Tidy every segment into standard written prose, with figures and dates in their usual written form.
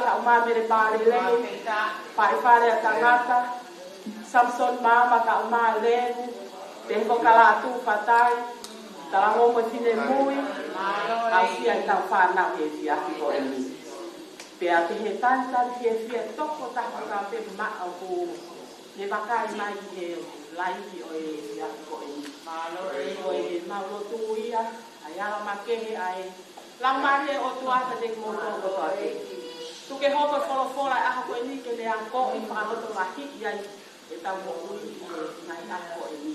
ka umamere pare le pai tangata Samson mama ka umale te ko kala tu fatai tala mo mo tine mui asia ta fa na e dia ko ni pe ate he tanta he fia toko ta ka pe ma ko le bakai mai e lai o e dia ko ni o e ma lo tu ia aya ma ke ai la mare o tu ata de mo ko to ate tu ke ho ko folo a ko ni ke le an ko i pa lo to la hi ia e ta mo ui nai a ko ni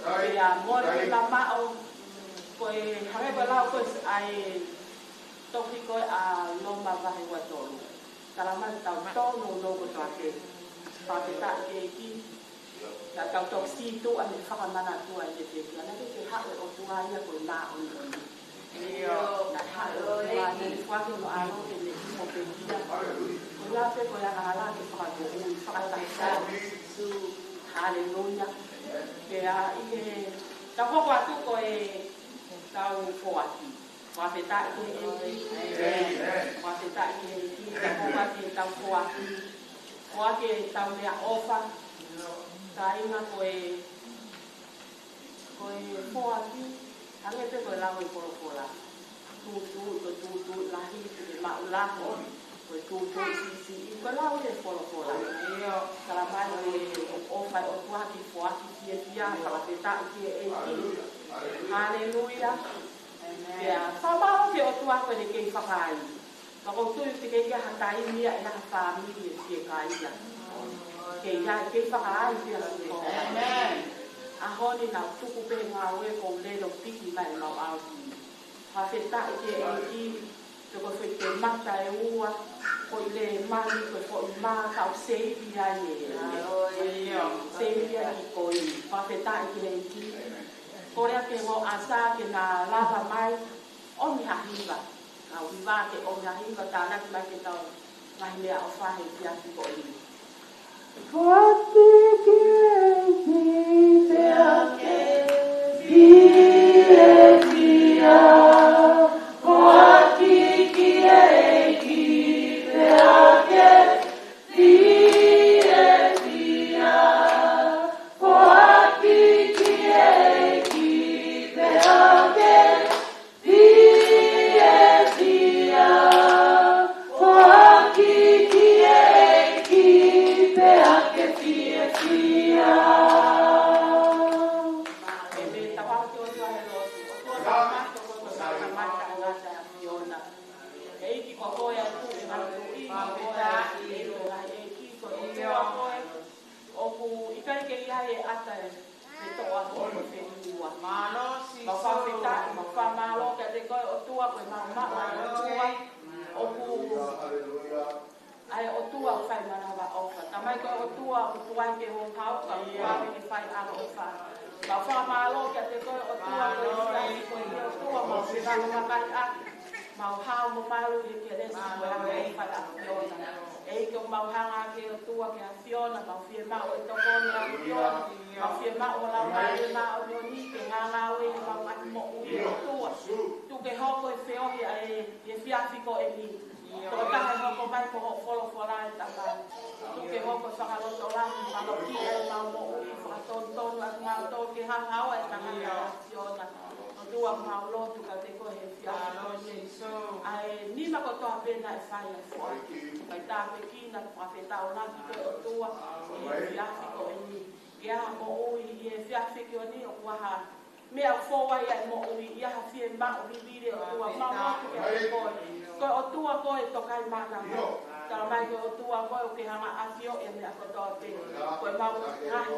pe a mo la ma o ko e hare ba la ko ai to ki ko a no ma va he wa to kala ma ta to no ko to ate pa te ta ke ki ta ka to si tu a me fa ma na tu ai te ke na ke ha o tu ai ko na o ni io na ha o ya ni fa ki no a no ke ni mo pe dia ko ya pe ko ya na la ke fa ko u fa ta sa su haleluya ke a i ta ko tu ko e tau fo ati wa te ta ke e wa te ta ke ta ko wa te tau fo ati wa ke tau le ofa ta ina ko e fo ati ane te ko la ko ko la tu la hi te ma la ko tu si ko la o fo la io kala mai ofa o tu ati fo ati ia para te ta ke e haleluya ya sama ke o tu ako ni ke fakai ka ko tu te ke ya hatai ni ya family ke kai ya ke fakai ya amen a honi na tu ku pe nga we ko le lo piki mai no au ha fe ta ke e to ko fe ke mata e ua ko le mali ko ma ka se ya ye se ya ko ha fe ta ke e Korea ke mo asa ke na lava mai o mi hahiva na wiva ke o mi hahiva ta na ki mai ke tau ngai mea o whahe ki ati ko i Koati ki te ake fia Koati ki te ake fia Koati ki ai o tua o fai mana wa ofa tamai ko o tua ke ho hau ka wa ke fai ana ofa ba fa ma lo ke te ko o tua ko i ko i o tua ma se ba ma ka a ma hau mo ma lo ke le si ko ha e fa a fiona e ko ma hanga ke o tua ke a fiona ma fie ma o to ko ni a fiona ma fie ma o la ma o ni ke hanga o e ma mo u o tua tu ke ho ko e feo e fia fi ko e ni ko ta ha ko mai ko folo la ta ba tu ke ho ko sa lo to la ma lo ki e ma mo u fa ton la ma to ke hanga o e ta ha fiona tu a ma lo tu ka te ko e fia so ai ni ma ko to pena e fa ya fo ai ta pe ki na pa fe ta o na ki ko tu a e fia fi ko e ni ya mo u e fia fi ko ni o wa ha me a fo wa ya mo u ya ha fi ma u bi de o tu a ma mo ke ko o tu a ko e to kai ma na ta mai ko o tu a ko ke hanga asio e me a ko to pe ko ma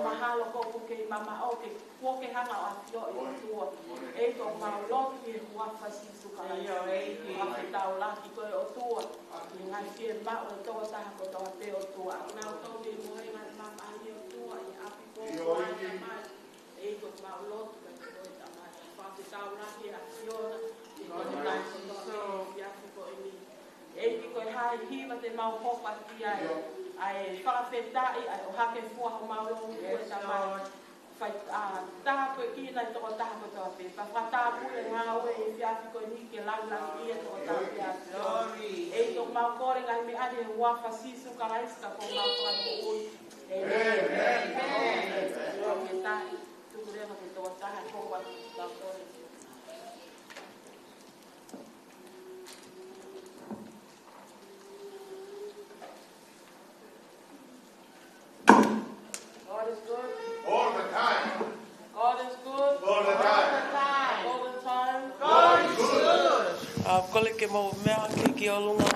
ma ha lo ko ke mama o ke ko ke hanga asio e tu e ko ma lo ki wa fa si su ka yo e ki a ta o la ki ko o tu ni ngai fi ma o to ta ko to pe o tu a na to bi mo e ma a ni o tu a a pi ko ma e ko ma lo ko ko ta ma fa ta o la ki asio ko ta so ya ko e ki ko hai hi ma te mau ho pa ti ai fa fe ta ai o ha ke fu ho mau lo ko ta mai fai taha koe ki nai toko taha koe toa pe. Pa whataa pule ngā ue e whiawhi koe ni ke lang ia toko taha whiawhi. E toko mau kore ngai me ade wafa sisu ka raiska ko mau kore mo ui. Amen. Me tahi, tuku rewa me toko taha koko atu tau kore. God is good. All the time. God is good. All the time. All the time. God is good. Kole ke mo mea ke o lunga.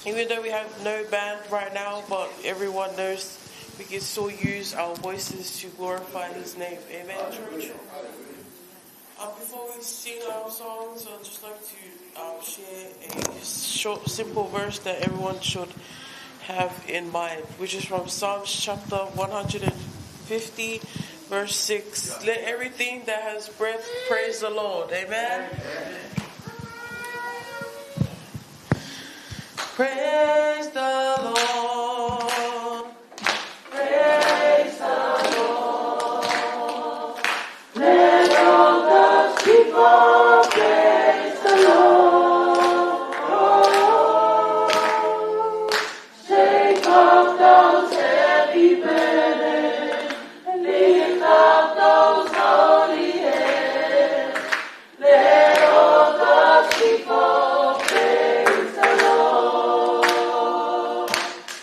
Even though we have no band right now, but everyone knows we can still use our voices to glorify His name. Amen, church. Before we sing our songs, I'd just like to share a short, simple verse that everyone should have in mind, which is from Psalms chapter 150, verse 6. Let everything that has breath praise the Lord. Amen. Praise the Lord. Praise the Lord. Let all the people praise the Lord. Shake off those heavy burdens and lift up those holy hands. Let all the people praise the Lord.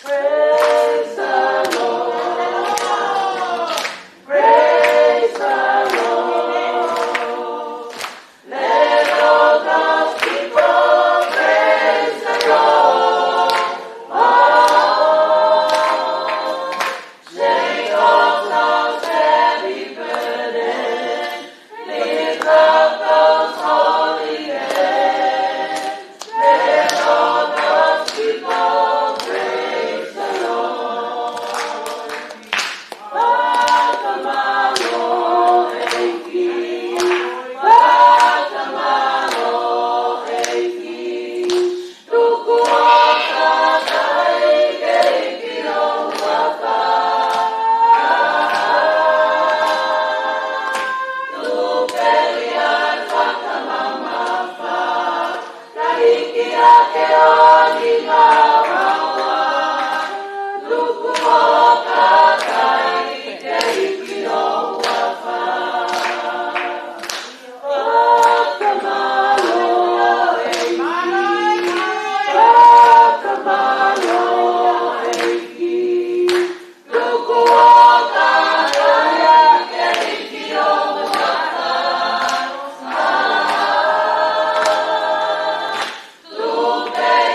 Praise the Lord. Praise the Lord. Let all the people praise the Lord. Shake off those heavy burdens, lift up those holy hands. Let all those people praise the Lord. Bakamano eiki, bakamano eiki, tuku oka kai keiki no waka. Tupeli ai whakamamafa, kahiki ake o ni ngā rawa. Tuku oka kai keiki no waka. Bakamano eiki, bakamano eiki, tuku oka kai keiki no waka. Tupeli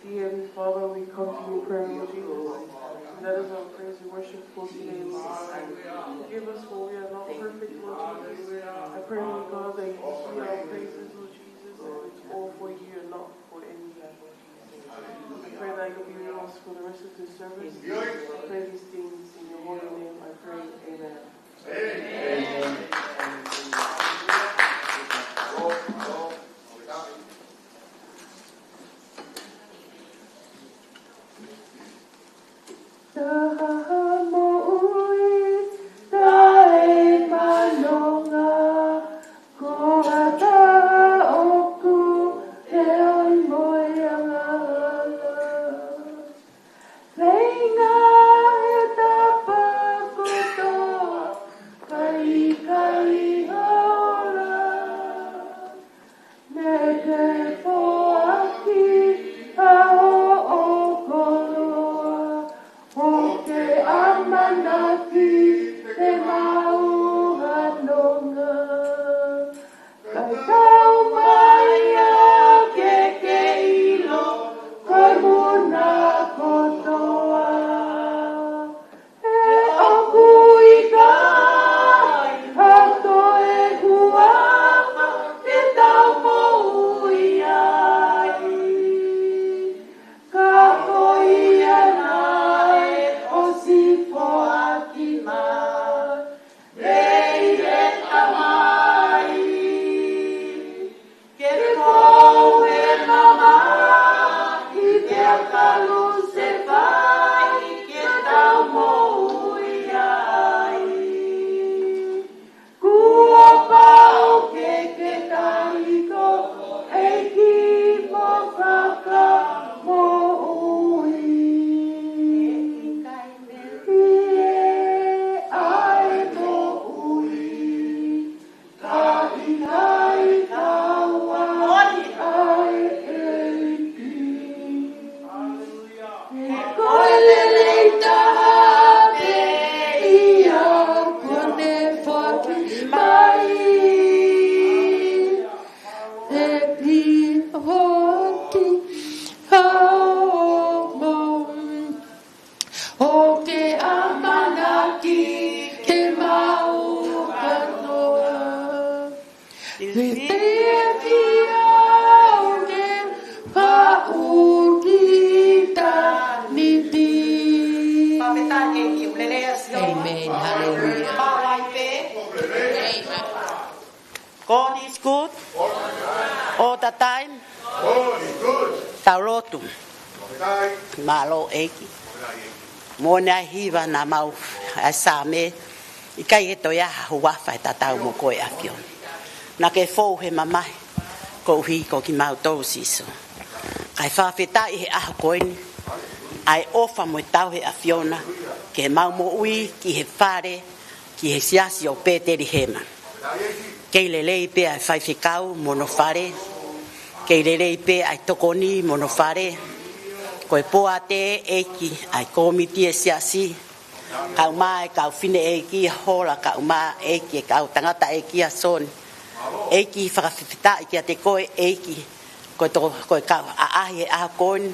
Dear Father, we come to you praying, Lord Jesus. That is our praise and worship for today, Lord. Forgive us for we are not perfect, Lord Jesus. I pray, Lord God, that you see our praises, Lord Jesus, and it's all for you and not for any man, Lord Jesus. I pray that you'll be with us for the rest of the service. I pray these things in your holy name. I pray, amen. Amen. Amen. Hallelujah. God is good all the time. Taulotu. Malo eki. Mona hiva na mau asame. Ikai eto ya huafa e tatau mo koe afio. Na ke fou he mamai. Ko hi ko ki mau tau siso. Kai whawhetai he aho koeni. Ai ofa mo tau he afiona. Ke mau mo ui ki he whare. Ki he siasi o pēteri hema. Kei lelei pe ai whaiwhikau mono whare. Kei lelei pe ai tokoni mono whare. Koe poa te eki ai komiti e siasi. Kau mai kau fine eki hola kau mai eki kau tangata eki a son. Eki whakawhita eki a te koe eki. Koe kau a ahi e aha kon.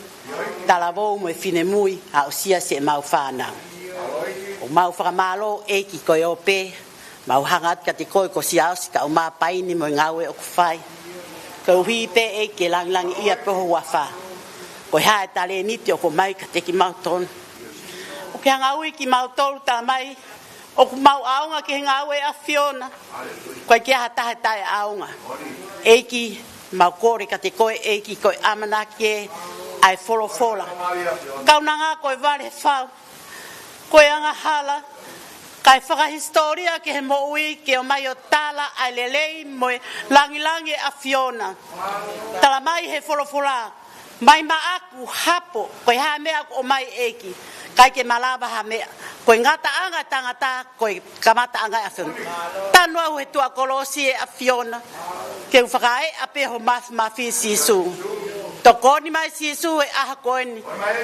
Talavou mo e fine mui a o siasi e mau whanau. O mau whakamalo eki koe ope. Mau hangat ka te koe ko siaosi ka o maa paini mo ngawe o kuwhai. Ko hui pe eki lang ia poho wafa. Ko hae tale niti o ko mai ka te ki mau tonu. O ke hanga ui ki mau tolu ta mai. O ku mau aunga ki ngawe a Fiona. Koe ki aha tahe tae aunga. Eki mau kore ka te koe eki koe amanaki e ai folofola. Kaunanga koe vare whau. koe anga hala, kai whakahistoria ke he moui ke o mai o tala ai lelei moe langi a Fiona. Tala mai he wholofola, mai maaku hapo, koe ha mea o mai eki, kai ke malava ha mea, koe ngata anga tangata, koe kamata anga a Fiona. Tanu au he tua kolosi e a Fiona, ke u whakae ape ho mafi sisu. Tokoni mai sisu e aha koeni,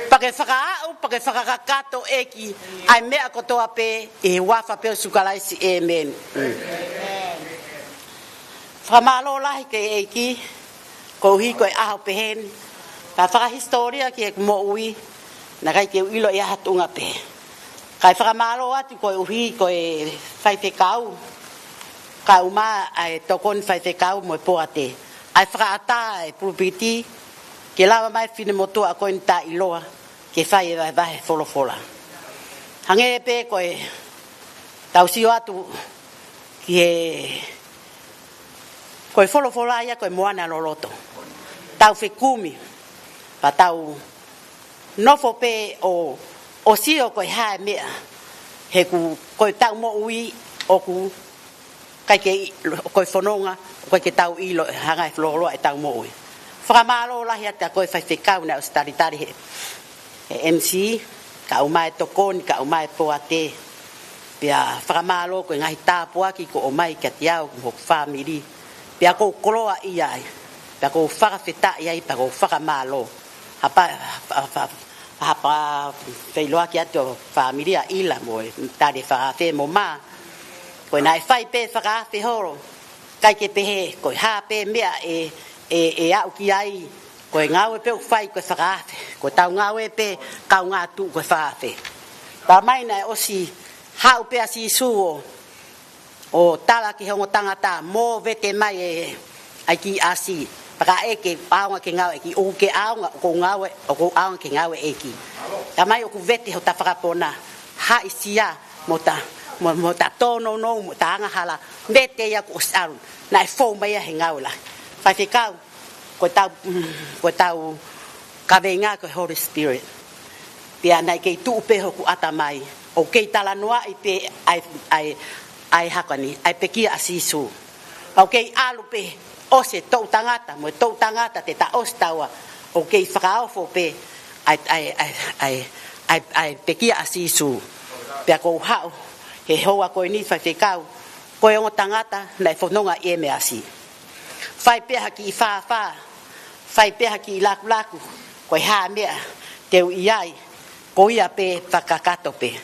pake whakaau, pake whakakato eki, ai mea kotoa pe e wafa pe o sukalaisi amen. Whamalo lahi ke eki, ko hi koe aho pehen, ka whakahistoria ki e mo ui, na kai ke uilo i aha tunga pe. Kai whakamalo atu koe uhi koe whaifekau, ka uma ai tokoni whaifekau mo e poate. Ai whakaata e pulpiti, ke lawa mai fine motua a koe nita iloa, ke whai e vahe wholofola. Hange e pe koe, tau sio atu, ki he, koe wholofola ia koe moana loloto. Tau whekumi, pa tau nofo pe o sio koe hae mea, he ku koe tau mo ui o ku kai ke koe whanonga, koe ke tau ilo hangai wholoa e tau mo ui. Whakamalo lahi ata koe whaiwhekau na o staritari he MC, ka umai tokoni, ka umai poate. Pia whakamalo koe ngahi tāpua ki ko o mai kia tiau ko whamiri. Pia ko koloa iai, pia ko whakawheta iai, pia ko whakamalo. Hapa whailoa ki ato whamiri a ila moe, tari whakawhe mo maa. Koe nai whai pe whakawhe horo, kai ke pehe, koe hape mea e au ki ai, koe ngawe pe u whai koe whakawhe, koe tau ngawe pe kau ngā tu koe whakawhe. Pa mai nai osi hau pe asi suo o tala ki hongo tangata mō vete mai e ai ki asi. Paka eke aonga ke ngawe eki, o ke aonga ko ngawe, o ko aonga ke ngawe eki. Ta mai o ku vete ho ta whakapona, ha isia mo ta tono no mo ta anga hala, vete ia ko sarun, nai fō mai he ngawe la. Whai whikau, koe tau kawenga koe Holy Spirit. Pia nei kei tuu peho ku ata mai. O kei tala noa i pe ai hakani, ai pekia asisu. O kei alu pe ose tau tangata, mo tau tangata te ta ostawa. O kei whakaofo pe ai pekia asisu. Pia kou hao, he hoa koe ni whai whikau, koe ongo tangata nei whanonga e me asi. Whai peha ki i whā, whai peha ki i laku, koe hā mea, teu iai, ko ia pe whakakato pe.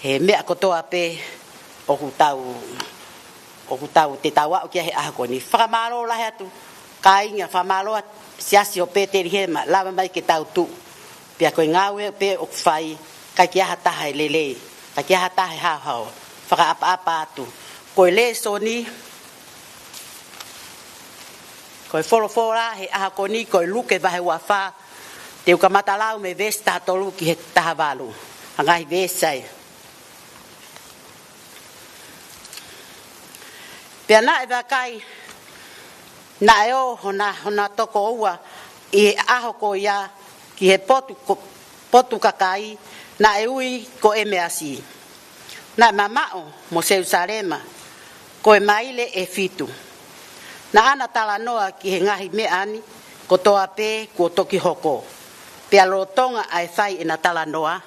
He mea kotoa pe, o ku tau te tau au kia he aha koni. Whakamalo lahe atu, ka inga whamaloa siasi o pe te rihema, lawa mai ke tau tu. Pia koe ngawe pe o whai, kai ki aha taha e lele, kai ki aha taha e hao, whakaapa atu. Koe le soni, koe wholofora he aha koni, koe luke vahe wawha, te uka matalau me vesta tolu ki he taha walu. Hangahi vesai. Pea na e wakai, na e o hona toko ua, i he aho ko ia, ki he potu kakai, na e ui ko e measi. Na e mamao mo Jerusalema, ko e maile e fitu. Na ana tala noa ki he ngahi meani, ko toa pe ko toki hoko. Pea lotonga ai whai ina tala noa.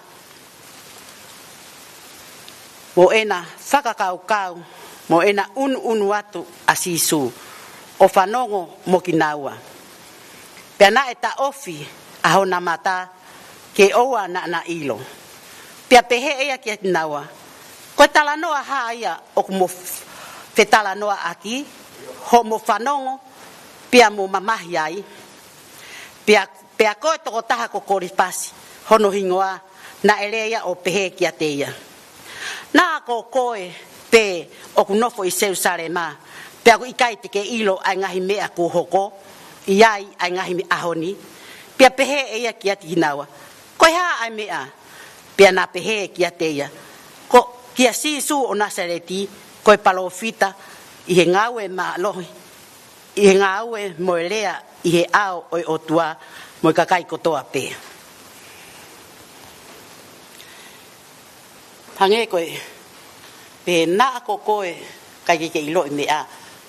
Mo ena whakakaukau, mo ena unu atu asisu, o whanongo mo ki naua. Pea na e ta ofi a hona mata, ke oua na ilo. Pea pehe ea ki ati naua. Koe tala noa haa ia, o kumo te tala noa aki, ho mo whanongo, pia mo mamahi ai. Pea koe toko taha ko koripasi, hono hingoa, na elea o pehe ki ateia. Nā ko koe pe o kunofo i Jerusalema, pea ko ikai te ke ilo ai ngahi mea ko hoko, iai ai ngahi me ahoni, pea pehe ea ki ati hinawa. Koe haa ai mea, pea nā pehe ki ateia. Ko kia sisu o Nasareti, koe palofita, i he ngawe ma lohi, i he ngawe moelea, i he ao oi otua, mo kakai kotoa pe. Hange koe pe na ko koe kai ke ilo mea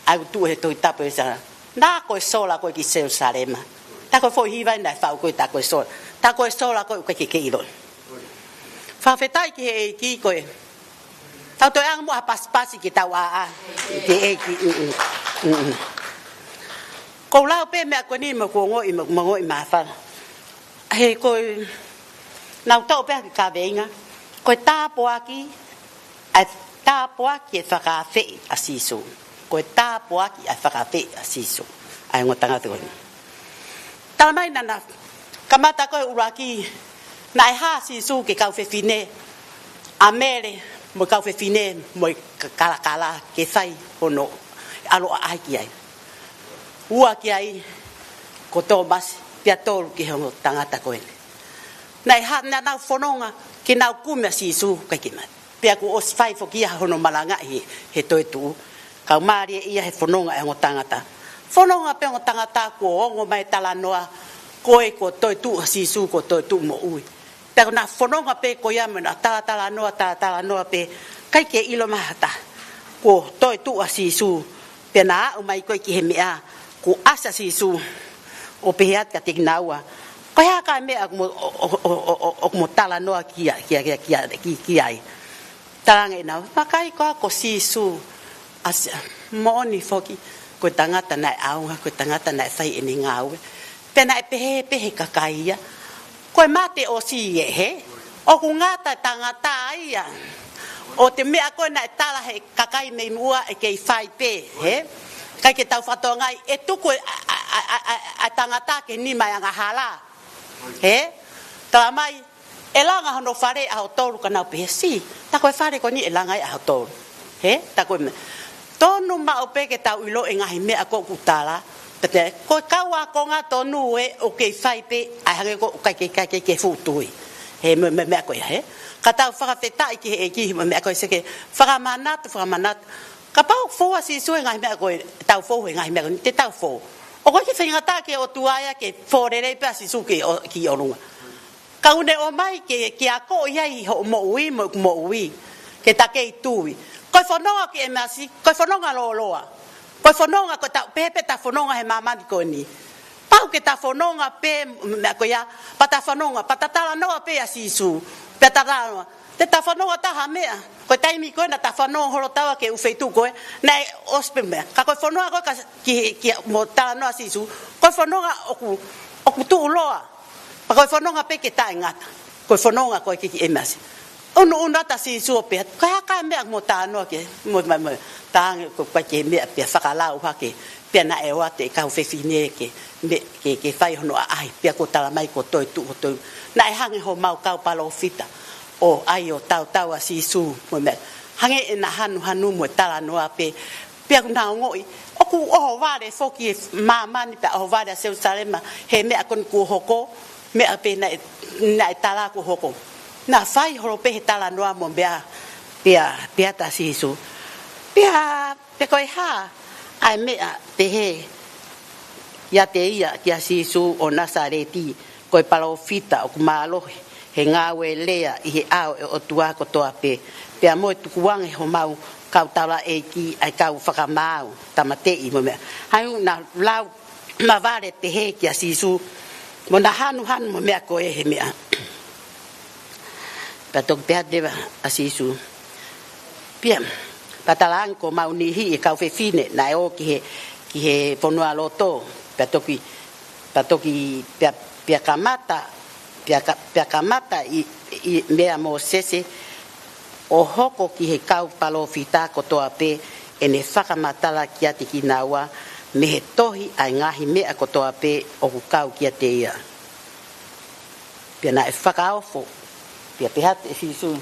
au tu he toi tapo sa na koe sola koe ki Jerusalem ta koe foi hiva na fa koe ta koe sola koe ke ilo fa fetai ki he ki koe tau toi ang mo pas ki tau a ki e ki ko lao pe me ko ni mo ko ngoi ma fa he koe nau tau pe ka venga ko tapo aki a tapo aki whakawhi a sisu. Ko tapo aki a whakawhi a sisu. Ai ngotanga tu. Tamai nana kamata ko uraki nai ha sisu ke kau fefine. Amere mo kau fefine mo kala ke fai hono alo ai ki ai. Ua ki ai ko Thomas piatol ki hongo tangata ko ene. Nai ha na fononga ki nau kumia sisu kaikima. Pea ku os fai foki hono malanga he toi tu. Kau mari ia he fononga e ngotangata. Fononga pe ngotangata ko ongo mai talanoa koe ko toi tu sisu ko toi tu mo ui. Pea na fononga pe ko ia mena talanoa pe kai ke ilo mahata. Ko toi tu sisu pe na umai koe ki he mea ku asa sisu o pehat ka tignaua. Kaya ka me ak mo tala no kia ai tanga na pakai ko sisu as moni foki ko tangata na au ko tangata na fai ni ngau pena pehe kakaia ko mate o si he o ku ngata tangata ia o te me ko na tala he kakai me mua e ke fai pe he kai ke tau fatonga e tuku a tangata ke ni mai anga hala he tamai elanga hono fare a tolu kana pesi ta ko fare ko ni elanga a tolu he ta ko tonu ma ope ke tau ilo enga me ako kutala te ko kawa ko nga tonu e o ke fai pe a hage ko ke futui he me ko he ka tau fara feta ki me ko se ke fara manat ka pau fo asi su enga me ko tau fo enga me te tau fo o ko ke finga ta ke o tuaya ke forere pe asi su ke ki orunga ka une o mai ke a ko ia ho mo ui ke ta ke tui ko fononga ke emasi ko fononga loa ko fononga ko ta pepe ta fononga he mama ko ni pau ke ta fononga pe me ko ya pata fononga patatala no pe asi su petara te ta fononga ta hamea ko taimi ko na ta fononga holo tawa ke u feitu ko na ospe me ka ko fononga ko ki mo ta no asi su ko fononga oku tu loa pa ko fononga pe ke ta ngata ko fononga ko ki emasi ono ta si su pe ka me mo ta no ke mo ta ko ke me pe fakala u ha ke pe na e wa te ka u fefine ke fai hono ai pe ko tala mai ko toi tu na e hange ho mau ka palo fita o ai o tau asi su mo me hange na hanu mo tala no pe na ngoi oku o vale foki mama ni pa o vale se Jerusalem he me akon ku hoko me ape na tala ku hoko na fai horo pe tala no mo bea pia ta sisu pia pe ko ha ai me te he ya te ia ki sisu o Nasareti ko palo fita o malo he ngawe lea I he ao o tua ko toa pe mo tu kuang ho mau kau tala e ki ai kau whakamau tamatei mo me hai na lau ma vale te he ki sisu mo na hanu mo me ko e he mea patok pia deva asisu pia patalang ko mau ni hi kau fe fine na o ki he ponua loto patoki pia kamata I mea mo sese o hoko ki he kau palo fita ko toa pe ene whakamatala ki ate ki naua me he tohi ai ngahi mea ko toa pe o ku kau ki ate ia pia na e whakaofo pia pehat e sisu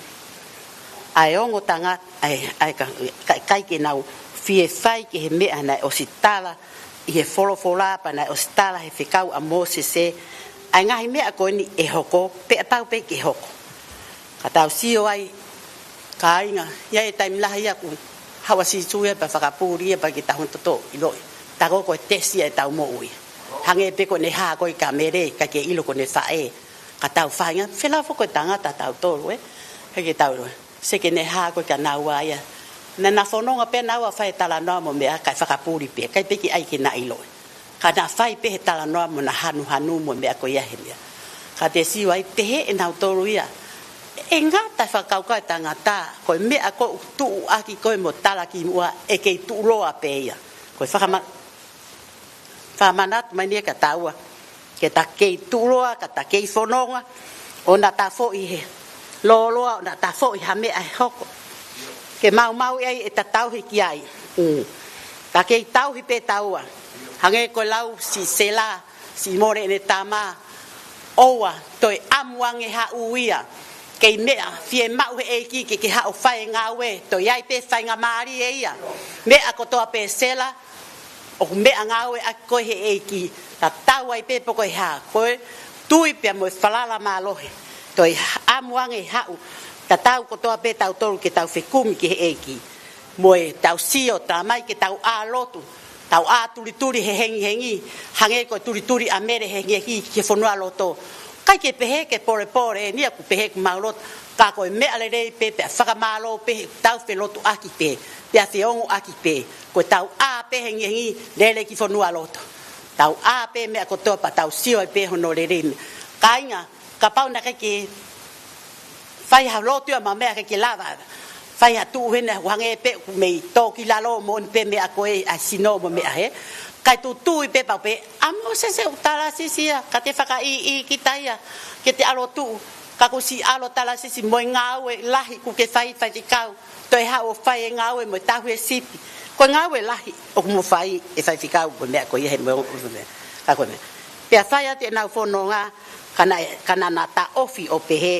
ai ongo tanga ai kai ke nau fie fai ke he mea na o sitala I he folofola pa na o sitala he whekau a Mosese ai ngahi mea ko ni e hoko pe pau pe ke hoko ka tau sio ai ka inga ia e taim lahi aku hawa si tue pa whakapuri pa ki tahun toto iloi ta ko tesi e tau mo ui hange pe ko ne ha ko I kamere ka ke ilo ko ne fae ka tau whainga whela foko tangata tau tolu he ke tau se ke ne ha ko ka na wa ya na fononga pe na wa fai tala no mo me ka whakapuri pe kai peki ai ke na ilo ka na fai pe he tala no mo na hanu mo me ko ya he mea ka te si wai te he na toru ia e ngata whakauka tangata ko me ako tu aki ko mo tala ki mua e ke tu loa pe ia ko whamanat mai ne ka taua ke ta ke tu loa ka ta ke fononga ona ta fo i he loa ona ta fo i ha me ai hoko ke mau ai e tatau hiki ai ta ke tau hi pe taua hange ko lau si sela si more ne tama oa toi amuange ha uia ke mea fie mau he ki ke ha o fai ngawe toi ai pe fai nga mari e ia me ako to pe sela o me ngawe ako he ki ta tau ai pe poko ha ko tui pe mo falala malohe toi amuange ha tatau ko toa pe tau tolu ke tau fekumi ke eki moe tau sio tamai ke tau a lotu tau a turi he hengi hange ko turi amere hengi ke fonua loto kai ke pehe ke pore ni aku pehe maulot ka ko me ale re pe faka malo pe tau fe lotu aki pe fe ongo aki pe ko tau a pe hengi lele ki fonua loto tau a pe me ko toa pa tau sio pe hono le re kainga ka pau na ke fai ha lotu ma me ke lava fai ha tu hena wange pe me to ki la lo mon pe me ako e asino mo me he kai tu pe pa pe amo se utala sisia ka te faka i kitaya ke te alo tu ka ko si alo tala sisi mo ngawe lahi ku ke fai kau to ha o fai ngawe mo ta hu sipi ko ngawe lahi o mo fai e fai kau mo me ako e mo ka ko me pe fai ate na fono nga kana na ta ofi o pe he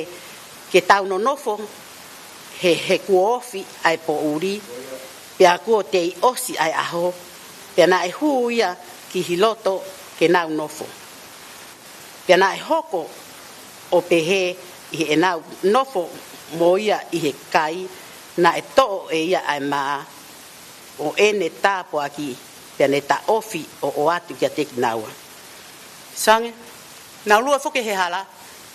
ke tau no nofo he kuofi ai po uri pia ko te osi ai aho pia na e huia ki hiloto ke nau nofo pia na e hoko o pehe i e nau nofo moia i he kai na e to e ia ai ma o ene tapo aki pia ne ta ofi o atu kia te naua sange na lua foke he hala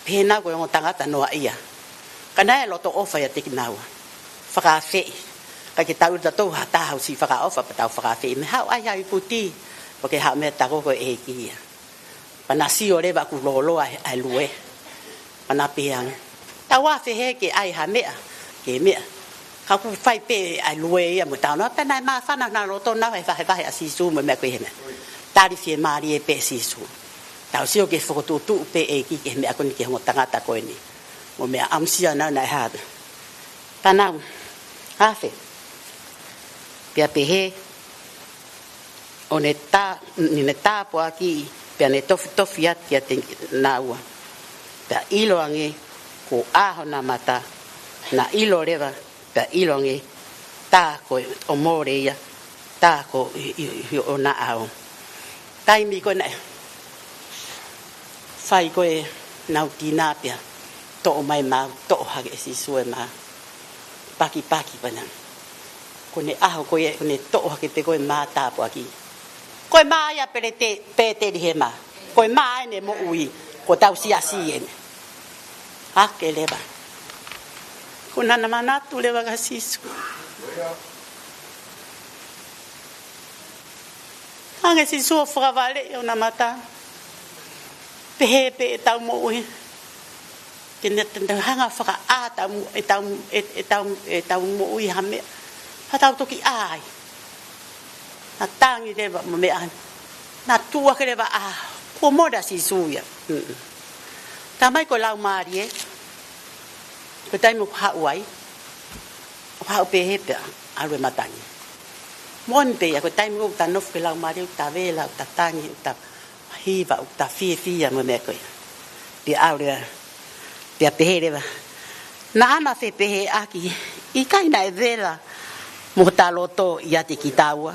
pe na ko ngo tangata noa ia kana e loto ofa ya tekinawa faka fe ka ke tau da to ha ta ha si faka ofa pa tau faka fe me ha ai ai puti porque ha me ta ko e ki pana si ore ba ku lolo ai lue pana piang tawa fe he ke ai ha me ke me ka ku fai pe ai lue ya mo ta no ta na ma fa na loto na fa fa si su me me ko he me ta ri fie mari e pe si su tau si o ke fo tu pe e ki ke me ko ni ke mo tangata ko ni mo me amsia na ha panau afe pia pehe oneta ni neta po aki pia ne tofi at kia te naua pia ilo ange ko aho na mata na ilo reva pia ilo ange ta ko o more ia ta ko o na ao tai mi ko na fai ko e nautina pia to mai ma to ha ke si sue ma paki pana ko ne aho ko ne to ha ke te ko ma ta po aki ko ma ya pete di hema ko ma ne mo ui ko tau si en ha ke leba ko na mana tu leba ga sisu anga si so fra vale ona mata pe tau mo ui tena hanga whaka ata e tau mo ui hame ha tau toki ai na tangi rewa mo me an na tua ke rewa ko moda si suia tamai ko lau mari e ko tai mo ha uai ha pe hepe alwe matangi mon pe ko tai mo ta nof ke lau mari ta vela ta tangi ta hiva ta fia mo me ko di aure pia pehe ba na ana fe pehe aki i kai na vela mo ta loto ia te kitaua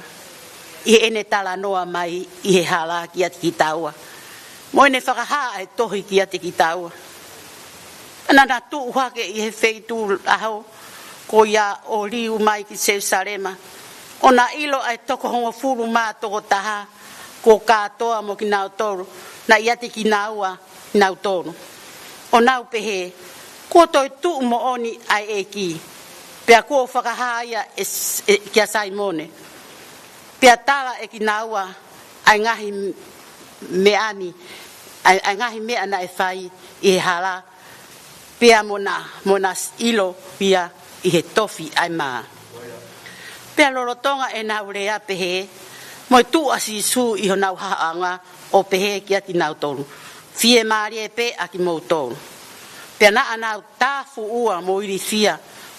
i ene tala noa mai i he hala ki te kitaua mo ene whakaha e tohi ki te kitaua ana na tu hake i he feitu aho ko ia o liu mai ki se sarema ona ilo ai toko hongo furu ma toko taha ko katoa mo ki nau toru na ia te kinaua nau toru o nau pehe ko toi tu mo oni ai eki Pea ko whakahāia kia Saimone. Pea tala e ki naua ai ngahi meani, ai ngahi mea na e whai i he hala. Pea mona ilo pia i he tofi ai maa. Pea lorotonga e nau rea pehe, moi tu asi su i ho nau haanga o pehe ki ati nau tonu. Fie maari e pe aki mou tonu. Pea na anau tāfu ua mo iri fia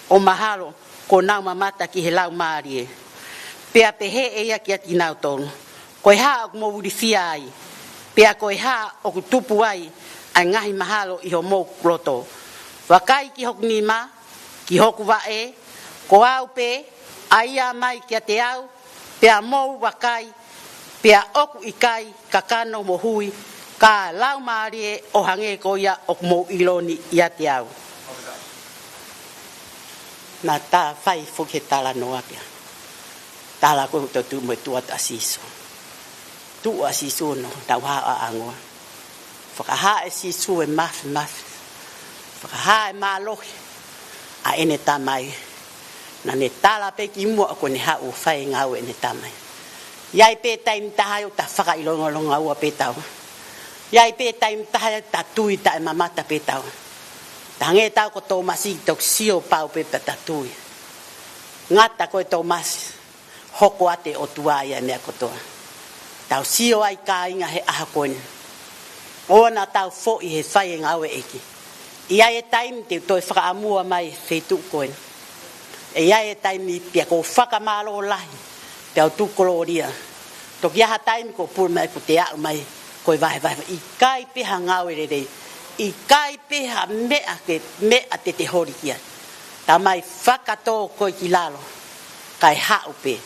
o mahalo ko nau mamata ki he lau maari e. Pea pehe e ia ki ati nau tonu. Koe haa o mo iri fia ai. Pea koe haa o ku tupu ai ai ngahi mahalo i ho mou roto. Wakai ki hoku nima, ki hoku wae, ko au pe, aia mai ki a te au, pea mou wakai, pea oku ikai, ka kano mo hui, ka lau maari e o hange ko ia o mou iloni i a te au. Nā tā whai fuke tala noa pia. Tala ko to tu mo tu ata siso. Tu a siso no, tau haa a angoa. Whakaha e siso e mafi. Whakaha e mālohi. A ene tamai. Na ne tala pe ki mua ko ne hau whai ngau e ne tamai. Iai pe taim tahai o ta whakailonga ua pe tau. Iai pe taim tahai ta tui ta e mamata pe tau. Tange tau ko tō masi tok sio pau pe ta tui. Ngata ko e tō masi. Hoko ate o tuaia mea kotoa. Tau sio ai ka inga he aha koen. Ona tau fo i he whai ngau e eki. Ia e taim te toi whakaamua mai whetu koen. E ia e taim i pia ko whakamalo lahi. Te au tukolo ria. Toki aha taim ko pur mai ko te au mai. Koi vai. I kai peha ngau e rei. I kai peha mea te hori kia. Ta mai whakato koi ki lalo. Kai hau pe.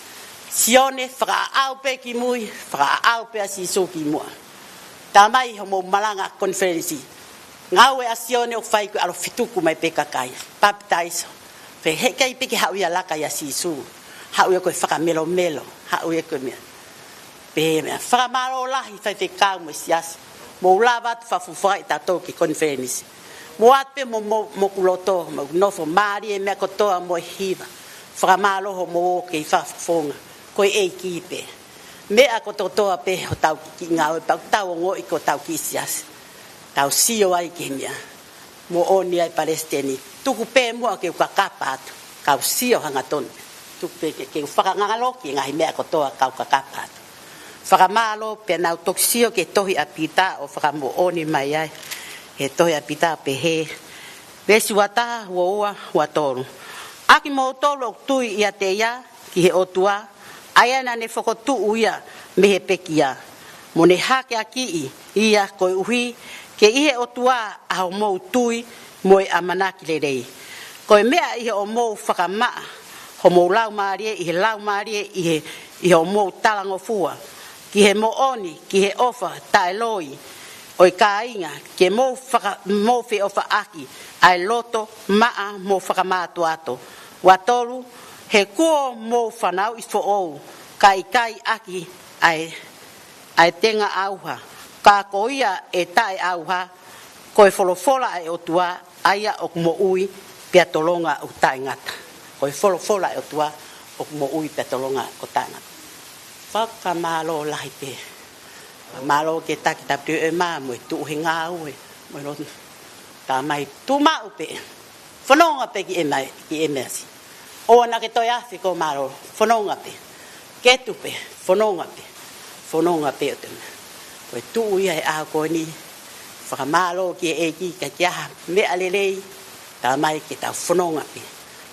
Sione whakaau pe ki mui. Whakaau pe a siso ki mua. Ta mai homo malanga konferensi. Ngau e a sione o whai ko alo fituku mai pe kakai. Papitaiso. Fe hekei piki hau ia laka ia sisu. Hau ia koe whakamelo. Hau ia koe mea. Pe mea whakamaro lahi whai whekau mo siasi. Mo ulavat whawhuwhai tatou ki konferensi. Mo atpe mo kuloto. Mo nofo maari e mea kotoa mo hiva. Whakamaloho mo ke i whawhonga. Koe e kipe. Mea kototoa pe ho tau ki ngau e pau tau o ngoi ko tau ki siasi. Tau sio ai ke mea. Mo oni ai Palestini. Tuku pe mua ke uka kapa atu. Kau sio hangaton. Tuku pe ke whakangalo ki ngahi mea kotoa kau ka kapa atu. Whakamalo pe nau toksio ke tohi apita o whakamo oni mai ai. He tohi apita pe he. Vesi wata ua toru. Aki mo tolo tui ia te ia ki he otua. Aia ne whakotu uia me he pekia. Mo ne hake aki ia koe uhi. Ke ihe otua aho mou tui moe amanaki le rei. Koe mea ihe o mou whakamaa. Ho mou lau maarie, ihe lau maarie, ihe o mou talango fua. Ki he mo oni, ki he ofa, tae loi. Oi ka inga, ke mou whi ofa aki. Ai loto, maa, mou whakamātu ato. Watoru, he kuo mou whanau i fo'ou. Kai aki, ai tenga auha. Ka koia e tae auha, koe wholofola e otua, aia o kumo ui pia tolonga o tae ngata. Koe wholofola e otua, o kumo ui pia tolonga o tae ngata. Whaka malo lahi pe. Malo ke taki tapio e maa, moe tuuhe ngā ue. Moe rotu. Tā mai tuma upe. Whanonga pe ki e measi. Oa na ke toi afi ko malo. Whanonga pe. Ketu pe. Whanonga pe. Whanonga pe o te mea. Koe tuu ia e aho koe ni. Whakamalo ki e ki ka kiaha mea lelei. Tā mai ke tau whanonga pe.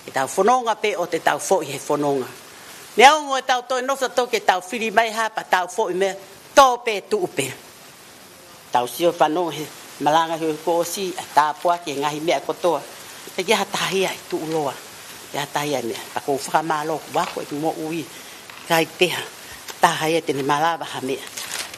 Ke tau whanonga pe o te tau fo i he whanonga. Ne au mo tau toi nosa to ke tau whiri mai hapa tau fo i mea. Tō pe tuu pe. Tau sio whanonga he malanga hui ko si a tāpua ki ngahi mea kotoa. Te kia hatahia i tuu loa. Kia hatahia mea. Tako whakamalo wako i mo ui. Kai peha. Tahia tene malawa ha mea.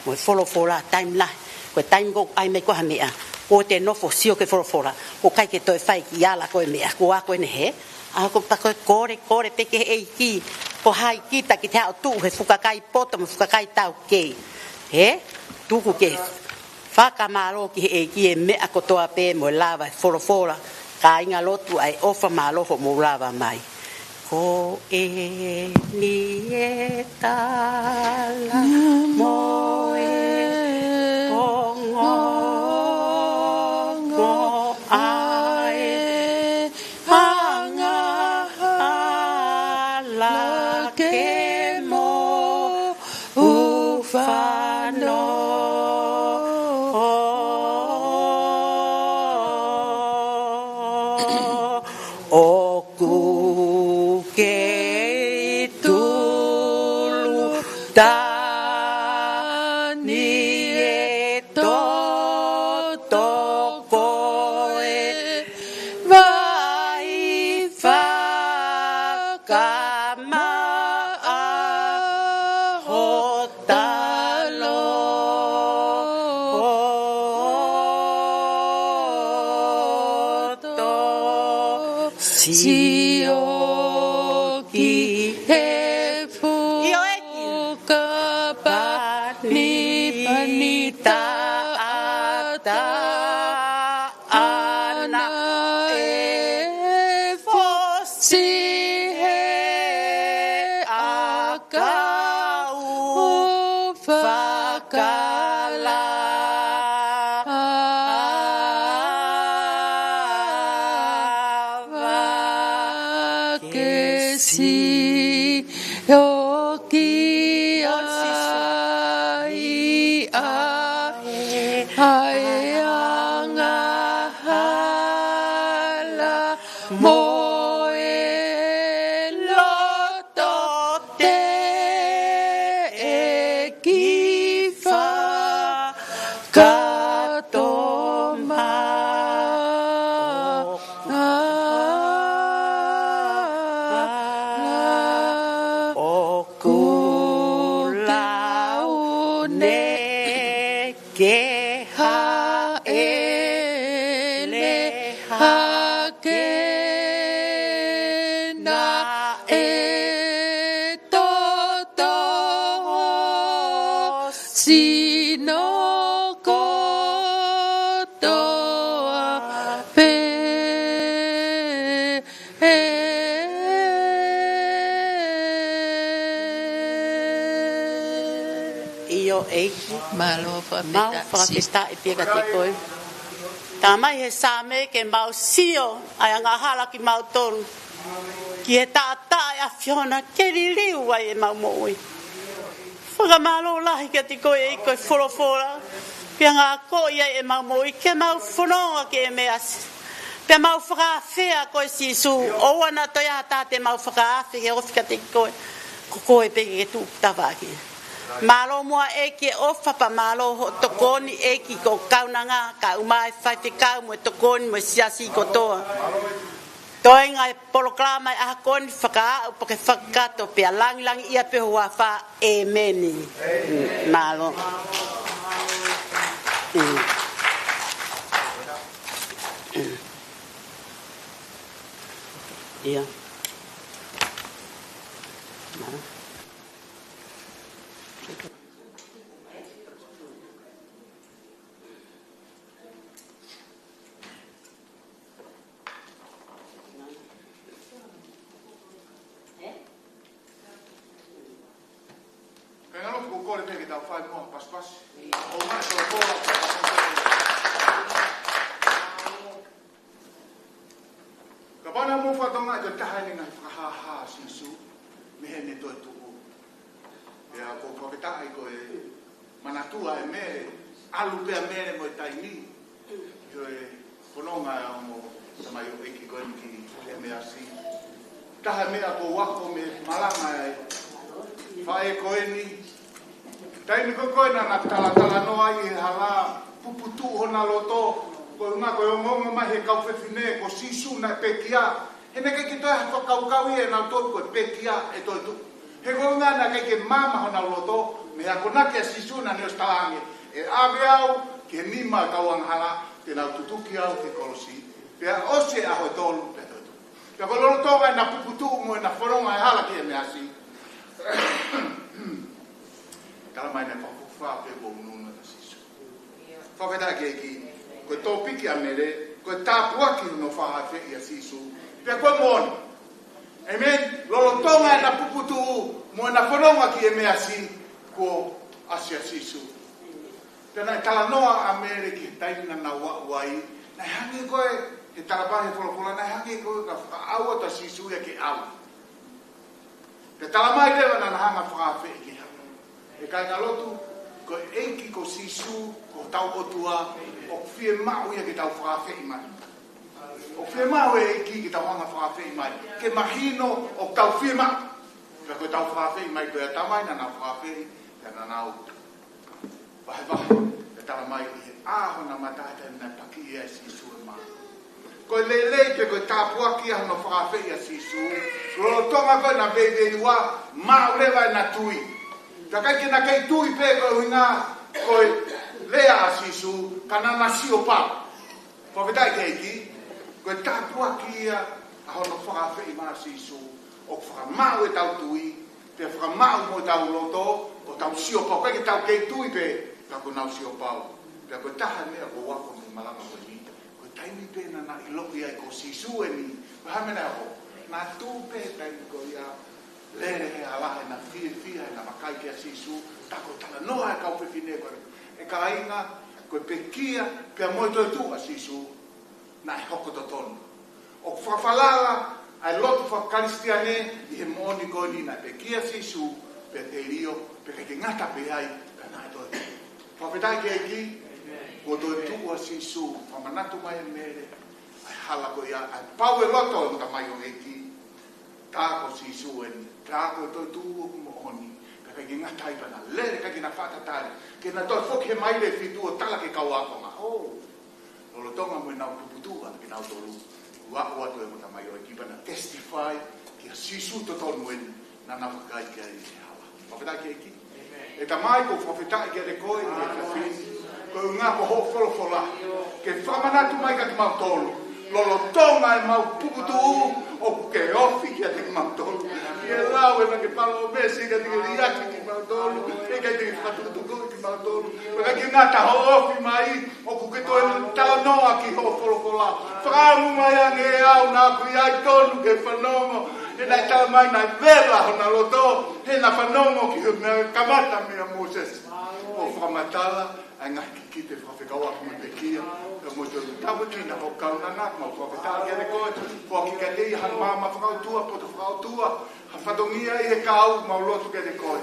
Mo wholofola time lahi. Koe time go ai me ko ha mea. Ko te nofo sio ke wholofola. Ko kai ke toi whai ki ala koe mea. Ko a koe ne he. A ko pa koe kore peke he ei ki. Ko hai ki ta ki te hao tuu he whukakai poto mo whukakai tau kei. He? Tuku ke. Whakamalo ki he ei ki e mea kotoa pe mo lava wholofola. Ka inga lotu ai ofa maloho mo lava mai. ko e ni e tala mo e pongo ngo ai hanga ala ke mo ufano mau whakapita I pia te koe. Tā mai he sāme ke mau sio ai anga hala ki mau tonu. Ki he tātā a whiona ke ririu ai e mau moui. Whakamalo lahi ke te koe I koe whorofora. Pia ngā koe ai e mau moui ke mau whanonga ke e measi. Pia mau whakawhea koe sisu. O ana toi a tā te mau whakawhea he ofika te koe. Ko koe peke ke tūptawa ki. Malo mua eki e ofa pa malo ho tokoni eki ko kaunanga ka umai fai te kau mo tokoni mo siasi ko toa. Toi ngai poloklama e aha koni whaka upo ke whakato pia lang ia pe hua wha e meni. Malo. Ia. Malo. Taha mea ko wako me malanga e whae koeni. Taini ko koena na tala noa I he hala puputu hona loto. Ko unga ko ongonga mai he kauwhewhine ko sisu na pekia. He ne kei ki toi hako kaukau I e nau toi ko pekia e toi tu. He ko unga na kei ke mama hona loto. Me hako nake a sisu na neos talange. E ave au ki he nima kauang hala te nau tutuki au te kolosi. Pea ose aho e tolu. Pea ko lolo toga na puputu mo na whoronga e hala ki e me asi. Kala mai ne whakufaa pe ko ununa na sisu. Whakata ke ki, koe tō piki a mere, koe tāpua ki no whahawhi a sisu. Pea koe mōni, Amen. Lolo tonga na puputu mo na whanonga ki e mea si ko asia sisu. Tēnā tala noa a mere ki taina na wai. Nai hangi koe he talapahe wholopola. Nai hangi koe ka whakaaua ta sisu ia ke au. Te talamai tewa na hanga whakawhi ki hanga. E kai ngā lotu ko eiki ko sisu ko tau otua o whie mau ia ke tau whakawhi mai. O whie mau e eiki ke tau hanga whakawhi mai. Ke mahino o tau whie mau. Ka koe tau whakawhi mai koe tamai na nau whakawhi na nau. Wahe, te talamai i he aho na matata na paki ia sisu e mai. Koe lelei pe koe tāpuaki aha no whakawhi ia sisu. Lolo tonga koe na bebe ua mau lewa na tui. Ka kai ki na kei tui pe koe huinga koe lea a sisu kana na sio pao. Whawhetai keiki, koe tāpuaki ia aho no whakawhi ma sisu. O whakamau e tau tui, pe whakamau mo tau loto, o tau sio pao. Koe ki tau kei tui pe ka ko nau sio pao. Pe koe taha mea ko wako ni malanga koe ni. Koe taimi pe na na iloki ai ko sisu e ni. Koe hamena ho. Nā tū pe taimi ko ia lere he alahe na fia na makai kia sisu. Tako tala noa e kau pewhine koe. E ka inga koe pe kia pe a moi toi tu a sisu. Na e hoko to tonu. O whawhalala ai lotu whakaristiane i he mooni koe ni na pe kia sisu. Pe te rio pe ke ngata pe ai ka nā toi. Whawhetai ke eki, ko toi tua sisu, whamanatu mai mere, ai hala ko ia, ai pau e loto e mga mai o eki, tāko sisu eni, tāko toi tua mo oni, ka kai ngata i pana, lere kai na whatatari, ke na toi whoki he mai le fitu o tala ke kau akonga, lolo tonga mo e nau puputua, ke nau tolu, wako atu e mga mai o eki, pana testify, ki a sisu to tonu eni, na na whakai ke ai se hala. Whawhetai ke eki? E ta mai ko whawhetai ke re koe ni e ka whini. Ko ngā ko ho wholofola. Ke whamanatu mai ka te mau tolu. Lolo tonga e mau puputu o ke ofi ki a te mau tolu. I e lau e na ke palo o mesi ka te riaki ki mau tolu. E ka te whatutuku ki mau tolu. Ka ki ngā ta ho ofi mai o ku ke toi tala noa ki ho wholofola. Whakamu mai ange e au nā kui ai tonu ke whanongo. E nai tala mai nai vela hona loto. He na whanongo ki me kamata mea Moses. O whamatala, ai ngā ki te whawhikaua ki me te kia. Ka mo te tapu ki na hokaunanga, ma whawhetala ki ane koe. Kua ki ka tei han mama whakautua, poto whakautua. Ha whadongia i he kau, ma ulotu ki ane koe.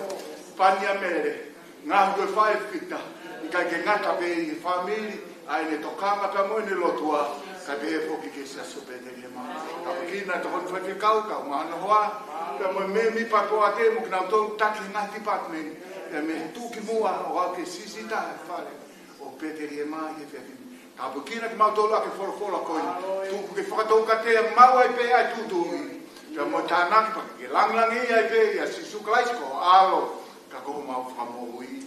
Pania mere, ngā koe whae whita. I kai ke ngata pe i whamiri, ai ne tokanga ka mo ne lotua. Ka te he whoki ke sa sope te ria maa. Ka wakina te hon whawhikau, ka unga ana hoa. Ka mo me mi papoa ke mo kina utou taki ngā department. Ka me tu ki mua o au ke sisita e whare. O Peteri e mai e whiawhini. Ka wakina ki mau tolu a ke wholofola koi. Tu ke whakatau ka te mau ai pe ai tutui. Ka mo tānaki pa ke langlangi ai pe. Ia sisu kalaisko alo. Ka koho mau whakamohui.